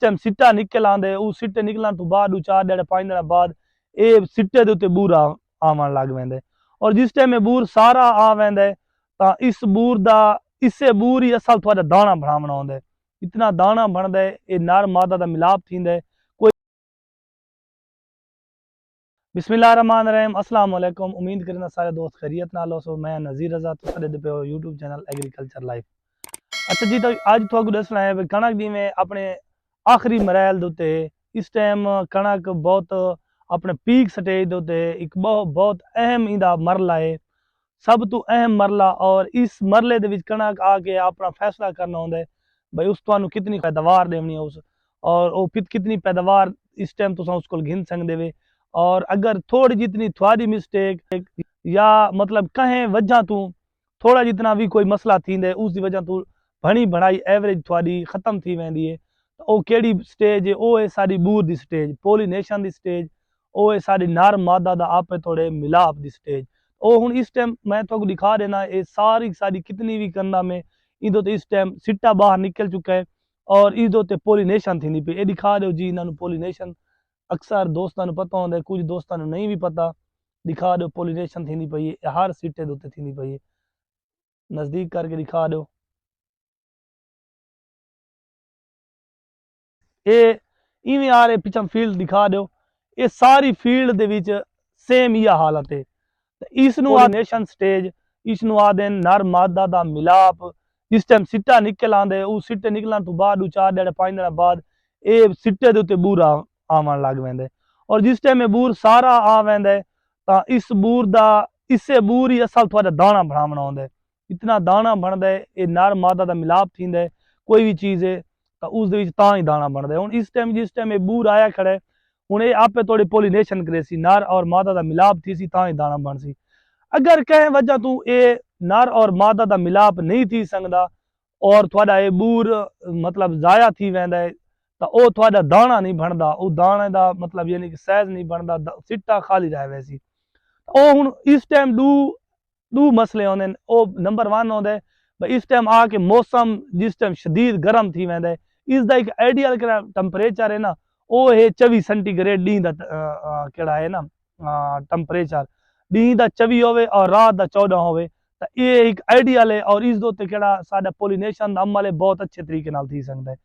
Time सिट्टा निकल आंदे उस सिट्टे निकलन तो बाद 4 दिन 5 दिन बाद ये सिट्टे दे उत्ते बूर आवन लग वेंदे और जिस टाइम ये बूर सारा आ वेंदे तां इस बूर दा इससे बूर ही असल थोड़ा दाना बनावना होंदा इतना दाना बनदा ये नर मादा दा मिलाप थींदे कोई बिस्मिल्लाहिर्रहमानिर्रहीम अस्सलाम वालेकुम उम्मीद करना सारे दोस्त खैरियत नाल हो मैं नज़ीर रज़ा तुसां दे पे यूट्यूब चैनल एग्रीकल्चर लाइफ। अच्छा जी तो अज तुहानू दसना है भी कणक जिवें अपने आखिरी मरैल दे उत्ते इस टाइम कणक बहुत अपने पीक स्टेज दे उत्ते एक बहुत अहम इंदा मरला है सब तो अहम मरला और इस मरले दे विच कणक आके अपना फैसला करना होंदा है भाई उस तुहानू कितनी पैदावार देनी है उस और वो कितनी पैदावार इस टाइम तुसां उस कोल गिन सकदे वे और अगर थोड़ी जितनी थोड़ी मिस्टेक या मतलब कहें वजह तू थोड़ा जितना भी कोई मसला थींदे उसकी वजह तू भणी भणाई एवरेज थोड़ी खत्म थी वेंदी है ओ केड़ी स्टेज है ओ है सारी बूर दी स्टेज पोलीनेशन दी स्टेज ओ है सारी नर मादा दा आपे थोड़े मिलाप दी स्टेज ओ हुन इस टाइम मैं तो दिखा देना ये सारी कितनी भी करना में इदो तो इस टाइम सिट्टा बाहर निकल चुका है और इदो ते पोलीनेशन थी पे ये दिखा दो जी इन्होंने पोलीनेशन अक्सर दोस्तों पता होंगे कुछ दोस्तों नहीं भी पता दिखा दो पोलीनेशन थी पई है हर सिट्टे दे उत्ते थी पई है नज़दीक करके दिखा दो ये इवें आ रहे पिछम फील्ड दिखा दो ये सारी फील्ड दे विच सेम इह हालत है इसनू पोलीनेशन स्टेज इसनू आदे नर मादा दा मिलाप जिस टाइम सिट्टा निकल आंदे उस सिट्टे निकलन तो बाद 4 दिन 5 दिन बाद ये सिट्टे दे उत्ते बूर आवन लग वेंदे और जिस टाइम ये बूर सारा आ वेंदे तां इस बूर दा इससे बूर ही असल थोड़ा दाना बनावना होंदा इतना दाना बनदा है ये नर मादा दा मिलाप थींदा है कोई भी चीज़ है तो उस दे विच तां ही दाना बनदा है हुण इस टाइम जिस टाइम ये बूर आया खड़ा है हुण ये आपे थोड़ी पोलीनेशन करे सी नर और मादा दा मिलाप थी सी तां ही दाना बन सी अगर कहें वजह तू ये नर और मादा दा मिलाप नहीं थी सकदा और थोड़ा ये बूर मतलब जाया थी वेंदा है तो ओ थोड़ा दाना नहीं बनदा ओ दाने दा मतलब यानी कि सहज नहीं बनदा सिट्टा खाली रह वैसी ओ हुण इस टाइम दू मसले होंदे ओ नंबर 1 होंदा है भाई इस टाइम आके मौसम जिस टाइम शदीद गर्म थी वेंदा है इसदा एक आइडियल टेंपरेचर है ना ओ है 24 सेंटीग्रेड डी दा केड़ा है ना टेंपरेचर डी दा 24 होवे और रात दा 14 होवे तो ये एक आइडियल है और इस दो ते केड़ा साडा पोलीनेशन दा अमल है बहुत अच्छे तरीके नाल थी सकदा है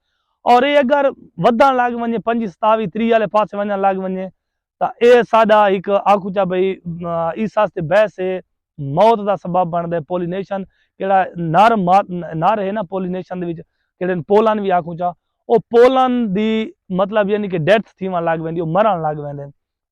और ये अगर वधण लग वने 25 27 30 वाले पासे वणन लग वने तो ये साडा एक आखू चा भाई इस वास्ते बहस है मौत का सबब बनता है पोलीनेशन केड़ा नर है ना पोलीनेशन दे विच केड़े पोलन भी आखू चा वो पोलन दी मतलब यानी कि डेथ थीवन लग वेंदी मरण लग वेंदे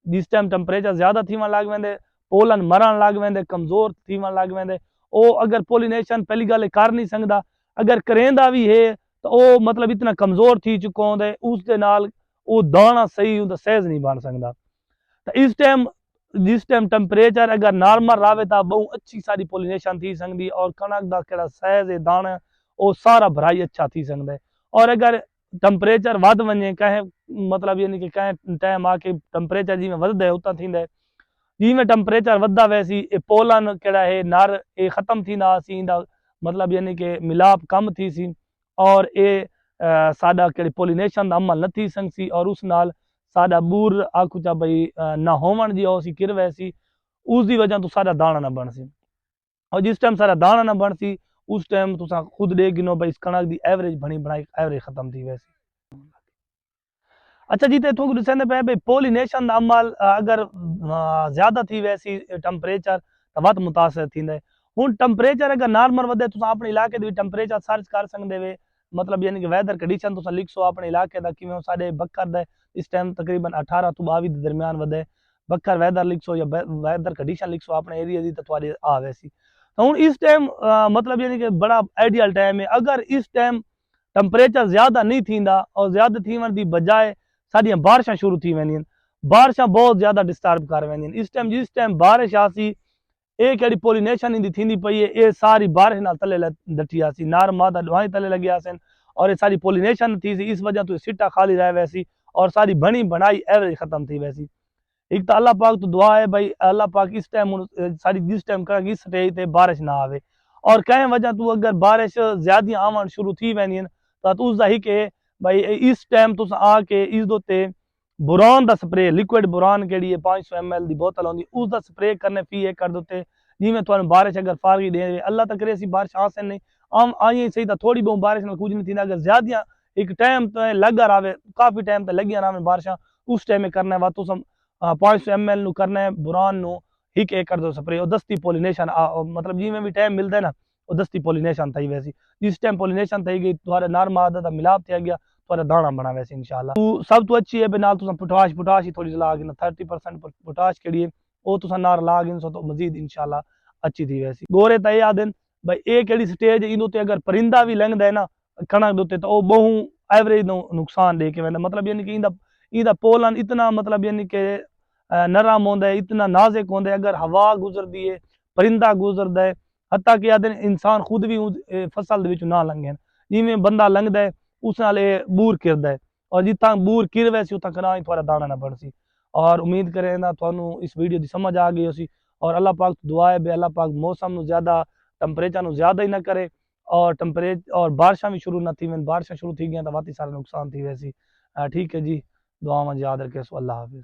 जिस टाइम टेंपरेचर ज्यादा थीवन लग वेंदे पोलन मरण लग वेंदे कमजोर थीवन लग वेंदे ओ अगर पोलीनेशन पहली गल कर नहीं सकदा अगर करेंदा भी है तो वो मतलब इतना कमजोर थी चुका होंदे उस दे नाल वो दाना सही उनका सहज नहीं बन सकदा तो इस टाइम जिस टाइम टेंपरेचर अगर नॉर्मल रहे तो बहुत अच्छी सारी पोलीनेशन थी सकती और कणक का केड़ा सहज है दाना वो सारा भराई अच्छा थी सकता है और अगर टेंपरेचर वध वने कहें मतलब यानी कि कहें टाइम आके टेंपरेचर जिमें वधदा है उतां थींदा है जिमें टेंपरेचर वधदा वैसी ये पोलन केड़ा है नर ये खत्म थींदा सी इंदा मतलब यानी कि मिलाप कम थी सी और ये साडा केड़ी पोलीनेशन दा अमल न थी सकसी और उस नाल साडा बूर आखू चा भाई ना होवन जी सी किर वैसी उसकी वजह तो साडा दाना ना बन सी और जिस टाइम साडा दाना ना बन सी उस टाइम तुसा खुद देख गिनो भाई कणक दी एवरेज बनी बनाई एवरेज खत्म थी वैसी। अच्छा जी तो दसंदे पे भाई पोलीनेशन दा अमल अगर ज्यादा थी वैसी टेंपरेचर तो वध मुतासर थींदा है हुण टेंपरेचर अगर नॉर्मल वधे तुसा अपने इलाके दे टेंपरेचर सर्च कर सकदे वे मतलब यानी कि वैदर कंडीशन तुसा लिख सो अपने इलाके दा किवें साडे बक्कर दा इस टाइम तकरीबन 18 तो 22 के दरमियान वधे बक्कर वैदर लिख सो या वैदर कंडीशन लिख सो अपने एरिया दी तो तुहाडे आ वैसी तो हुण इस टाइम मतलब यानी कि बड़ा आइडियल टाइम है अगर इस टाइम टेंपरेचर ज्यादा नहीं थींदा और ज्यादा थीवन दी बजाय साडियां बारिशां शुरू थी वेंदियां बारिशां बहुत ज्यादा डिस्टर्ब कर वेंदियां इस टाइम जिस टाइम बारिश आसी ये केड़ी पोलीनेशन इंदी थींदी पई है ये सारी बारिश नाल तले डटी आसी नर मादा दोहाई तले लगी आसन और ये सारी पोलीनेशन थी सी इस वजह तो सिट्टा खाली रह वैसी और सारी बनी बनाई एवरेज खत्म थी वैसी एक तो अल्लाह पाक तो दुआ है भाई अल्लाह पाक इस टाइम सारी जिस टाइम कणक इस स्टेज ते बारिश ना आवे और कहें वजह तू अगर बारिश ज्यादा आवन शुरू थी वेंदियां तो उसका ही के भाई इस टाइम तुस आके इस दे उत्ते बोरान दा स्प्रे लिक्विड बोरान केड़ी है 500 ml दी बोतल आउंदी उसदा स्प्रे करने फी एकड़ दे उत्ते जिवें तुहानू बारिश अगर फारगी दे अल्लाह तक करे सी बारिश आसन नहीं आम आई सही तो थोड़ी बहुत बारिश में कुछ नहीं थी अगर ज्यादा एक टाइम तो लगा रहा काफी टाइम तो लगिया रहा बारिशा उस टाइम में करना है तुम 500 ml नु करना है बुरान नु एक एकड़ दो स्प्रे और दस्ती पोलिनेशन मतलब जिमें भी टाइम मिलता है ना वो दस्ती पोलिनेशन थी वैसी जिस टाइम पोलिनेशन थी गई तुम्हारे नर मादा का मिलाप थे गया तुम्हारा दाना बना वैसे इंशाल्लाह तू सब तो अच्छी है बिना तुम पोटाश पोटाश ही थोड़ी ला गिना 30% पोटाश के लिए वो तुम नार ला गिन सो तो मजीद इंशाल्लाह अच्छी थी वैसी गोरे तो ये आदन भाई ये केड़ी स्टेज इन अगर परिंदा भी लंघदा है ना कणक दे तो वो बहु एवरेज नुकसान दे के वेंदा मतलब यानी कि इंदा पोलन इतना मतलब यानी कि नरम होंदा है इतना नाजुक होंदा है अगर हवा गुजरदी है परिंदा गुजरदा है हत्ता कि आदन इंसान खुद भी फसल दे विच ना लंघे जिवें बंदा लंघदा है उस नाल बूर किरदा है और जितना बूर किर वैसी उतना कना ही थोड़ा दाना ना बढ़सी और उम्मीद करें ना थानू इस वीडियो की समझ आ गई होसी और अल्लाह पाक दुआ है बे अल्लाह पाक मौसम नु ज्यादा टेंपरेचर नु ज्यादा ही ना करे और टेंपरेचर और बारिशां भी शुरू ना थी बारिशां शुरू थी गई तो वाती सारा नुकसान थी वैसी ठीक है जी दुआ में याद रखे सो अल्लाह हाफिज।